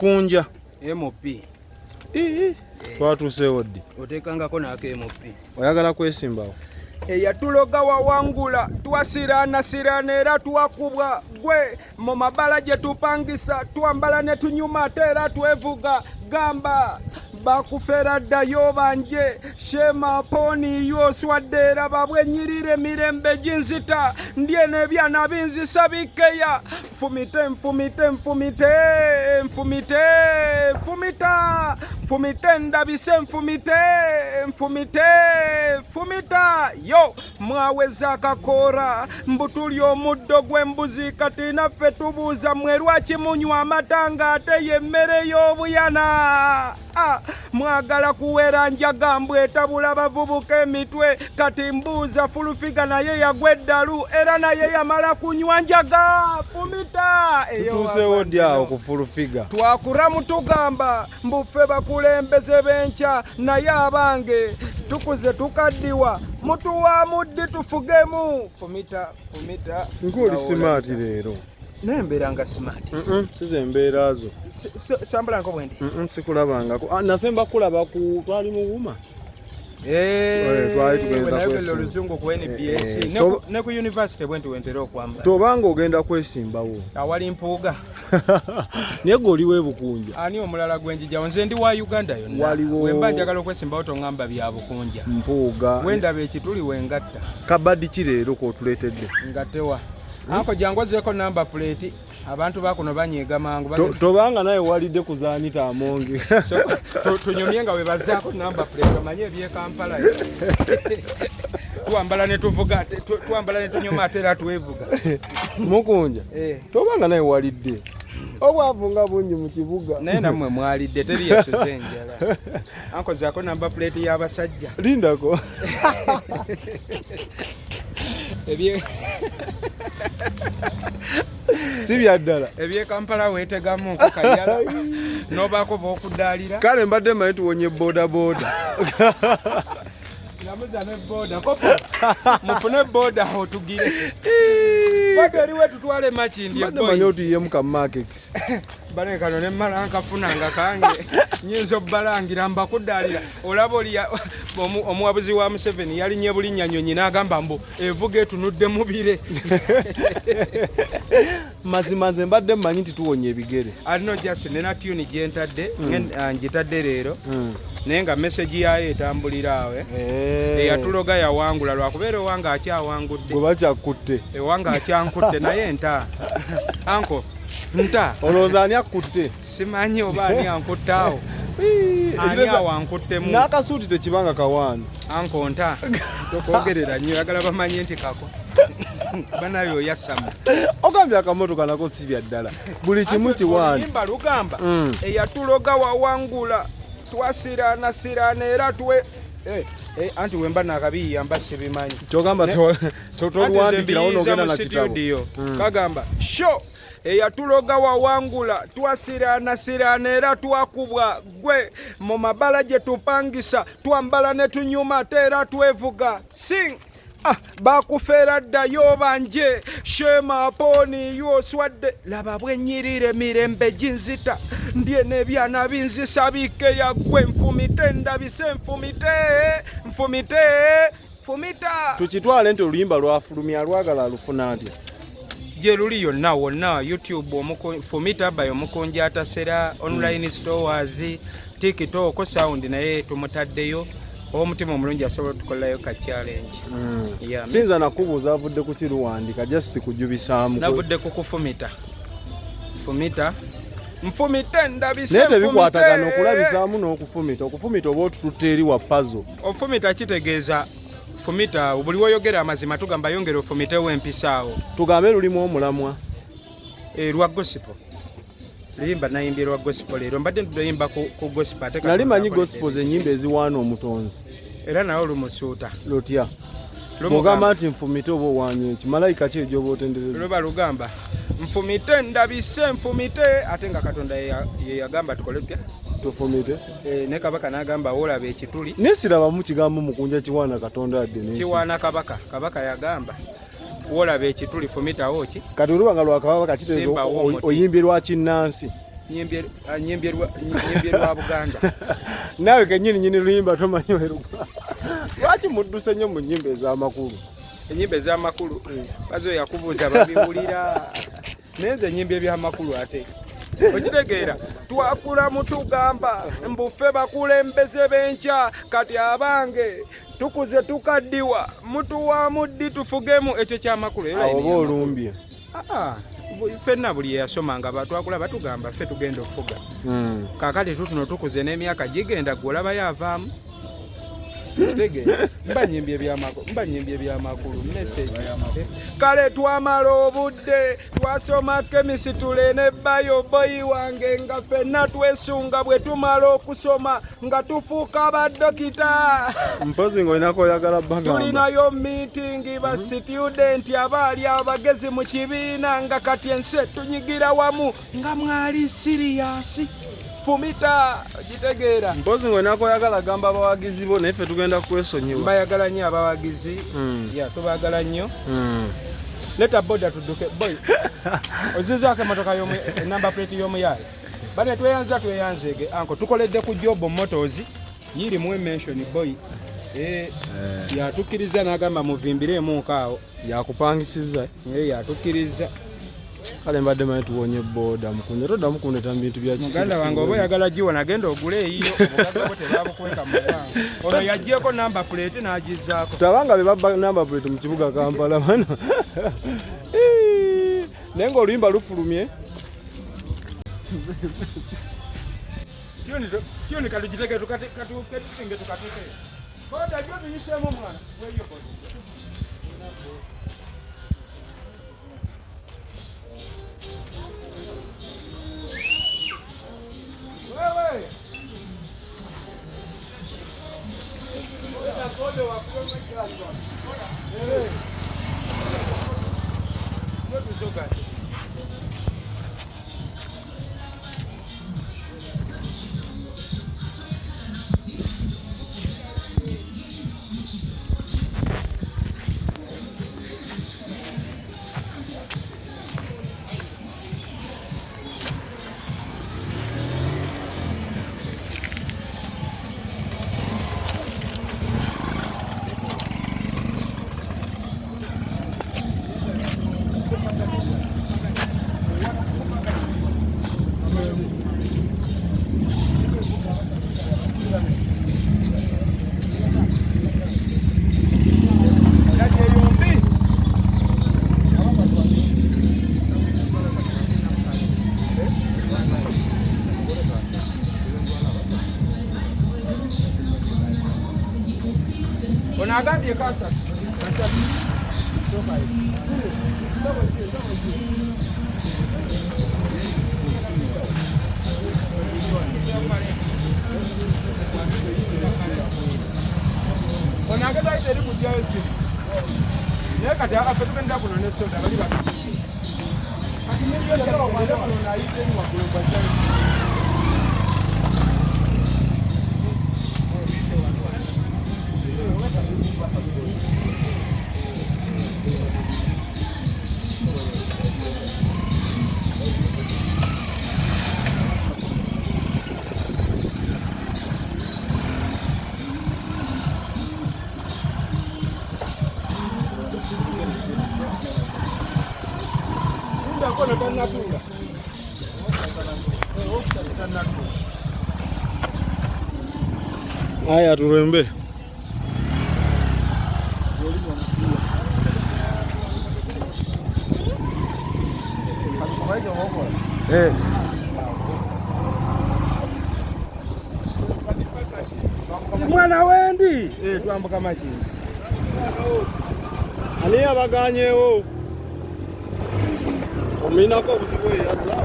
Kunja MP twatuuseewo ddi oteekangako naako MP oyagala kwesimbawo eyatuloga wawangula twasiraanasiraana era twakubwa gwe mu mabala gye tupangisa twambala ne tunyuma ate era twevuga gamba bakufera ddayo banje shema poni yoswadde era babwenyirire mirembe ginzita ndye n'ebyana binzisa bikeya mfumite mfumite mfumite mfumite mfumita mfumite ndabise mfumite mfumite mfumita yo mwaweza akakora mbutuli omuddo gw'embuzi kati naffe tubuuza mwe lwaki munywa amata ng'ate y'emmere y'obuyana mwagala kuwera njaga mbwetabula bavubuka emitwe kati mbuuza fulufiga naye yagwa eddalu era naye yamala kunywa njaga fumita tutuuseewo ddi awo ku fulufiga twakuramu tugamba mbuffe bakulembeze b'enkya naye abange tukuze tukaddiwa mutuwa muddi tufugemu fumita fumita nkuli simaati leero nembeera nga simaati size embeera zo sambulanko bwendi sikulabangako nasemba kulaba ku twali mu wuma twali tugenda oluzungu ku NBS ne ku university bwenti wentera okwambala tobanga ogenda kwesimbawo awali mpuuga naye gwe oli weebukunja ani omulala gwenjijawo nze ndi wa Uganda yonna waliwo wemba njagala okwesimbawo toŋŋamba bya bukunja mpuuga wendaba ekituli wengatta kabaddi ki leero k'otuleetedde ngattewa anko jangu ozzeeko namba plate abantu bakuno banyiiga mangu tobanga naye walidde kuzaanita amonge tunyumye nga webazaako namba plate omanye eby'e Kampala twambala ne tuvuga twambala ne tunyuma ate era twevuga mukunja tobanga naye walidde obwavu nga bungi mu kibuga naye nammwe mwalidde teri yesuze enjala anko zaako namba plate y'abasajja lindako si byaddala eby'e Kampala weetegamu kukayala n'obaako b'okuddaalira kale mbadde manyi tuwonye boodabooda namuza ne booda kopo mufune booda otugire bado eriwe tutwale makindi manyi otuyemu ka markets bale kano ne mala nkafunanga kange nyinza obbalangira mbakuddaalira olaba oli omuwabuzi wa Museveni yalinye bulinnya nnyonyi n'agamba mbu evuga etunudde mubire mazimaze mbadde mmanyi nti tuwonye ebigere alino jasi nena tuni gyentadde ngitadde leero naye nga meseji yayo etambulira awe eyatuloga yawangula lwakubeera owanga akyawangudde gwe bakyakutte ewanga akyankutte naye nta anko nta olowooza ani akutte simanyi oba ani ankutte awo ani awo ankuttemu n'akasuuti tekibanga kawaani anko nta tokwogerera nnyo yagala bamanye nti kako banayo oyassama ogambye akamotoka nako si byaddala buli kimu kiwaani imba lugamba eyatuloga wawangula twasiraanasiraana era anti wemba nakabiyamba sibimanyi kyogamba tolwandikirawo n'ogenda na kitabo kagamba sho eyatuloga wawangula twasiraanasiraana era twakubwa gwe mu mabala gye tupangisa twambala ne tunyuma ate era twevuga sing bakufera ddayo banje shema poni yoswadde laba bwenyirire mirembe ginzita ndye n'ebyana binzisa bikeya gwe mfumite ndabise mfumite mfumite fumita tukitwale nti oluyimba lwafulumya lwagala alufuna atya gye luli yonna wonna YouTube fumita bayo omukonja atasera online stores TikTok sound naye tumutaddeyo omutima omulungi asobola tukolerayo ka challenge sinza nakubuuza avudde ku kiruwandika just kujubisaamu navudde ku kufumita fumita mfumite ndabise naye tebikwatagana okulabisaamu n'okufumita okufumita oba otututte eri wa puzzle ofumita kitegeeza fumita buli woyogera amazima tugamba yongera ofumitewo empisaawo tugambe lulimu omulamwa lwa gospel luyimba nayimbye lwa gospel leero mbadde ntudayimba ku gospel ate nali manyi gospel zenyimba eziwaana omutonzi era nawe lumusuuta lutya mugamba nti nfumite oba owanye eki malayika ki egyoba otendereza luba lugamba nfumite ndabise nfumite ate nga Katonda ye yagamba tukole tutya tufumite ne kabaka n'agamba wolaba ekituli nesirabamu kigambo mukunja kiwaana Katonda adde neki kiwaana kabaka yagamba wolaba ekituli fumitawo ki kati oluba nga lwakabaka kitegeeza oyimbye lwa kinnansi nyimbye lwa Buganda. Nawe kenyini luyimba tomanyi weruka. Lwaki mudduse nnyo mu nnyimba ez'amakulu? Ennyimba ez'amakulu bazo yakubuuza babiwulira. Nenze ennyimba eby'amakulu ate. Okitegeera twakula mutugamba mbuffe bakulembeze b'enkya kati abange tukuze tukaddiwa mutuwa muddi tufugemu ekyo ky'amakulu era oba olumbye. Ffenna buli yasomanga batwakula batugamba ffe tugenda okufuga. Kaakati tutuno tukuze n'emyaka gigenda gwe olaba yavaamu. Mba nyimbye eby'amakulu message. Kale twamala obudde twasoma kemisitule ne bayo boyi wange nga ffenna twesunga bwe tumala okusoma nga tufuuka baddokita. Mpozi ng'olinako oyagala bagamba. Tulinayo meeting ba student abaali abagezi mu kibiina nga kati ense tunyigira wamu nga mwali serious. Fumita ogitegeera. Mpozi ng'olinako oyagala gamba abawagizi bo naye ffe tugenda kwesonyiwa. Mbayagala nnyo abawagizi. Tubaagala nnyo. Leta boda tudduke. Boy, ozizaako emmotoka namba plate y'omuyaala. Bane tweyanzege anko tukoledde ku Job Motors yiri mu mention boy. Yatukkiriza n'agamba muvimbiremu nkaawo. Yakupangisiza. Yatukkiriza. Kale mbadde manyi tuwonye boda mukunye toddamu kundeta mu bintu bya kisiisi. Muganda wange oba oyagala giwona agenda ogule eyiyo obugagga bwo tebabukweka mu bwangu. Ono yaggyeko namba plate n'agizaako. Tabanga be babba namba plate mu kibuga Kampala bano. Naye ng'oluyimba lufulumye. Kyoni kalugiteke tukateke. Boda gyo tuyiseemu omwana. Weeyo boda. Agadi kasa. Onagada iteri kujya ese. Nekati afatugenda kuno ne soda bali ba. Ati nyo ya kwanda kuno na iteri wa kulo bajja. Haya turembe. Mwana wendi twambuka makini. Ani abaganyewo. Ominako obuzibu yaza.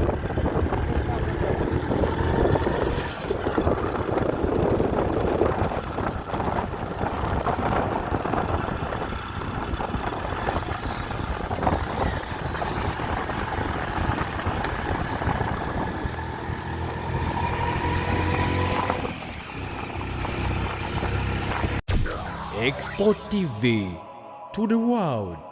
Export TV to the world.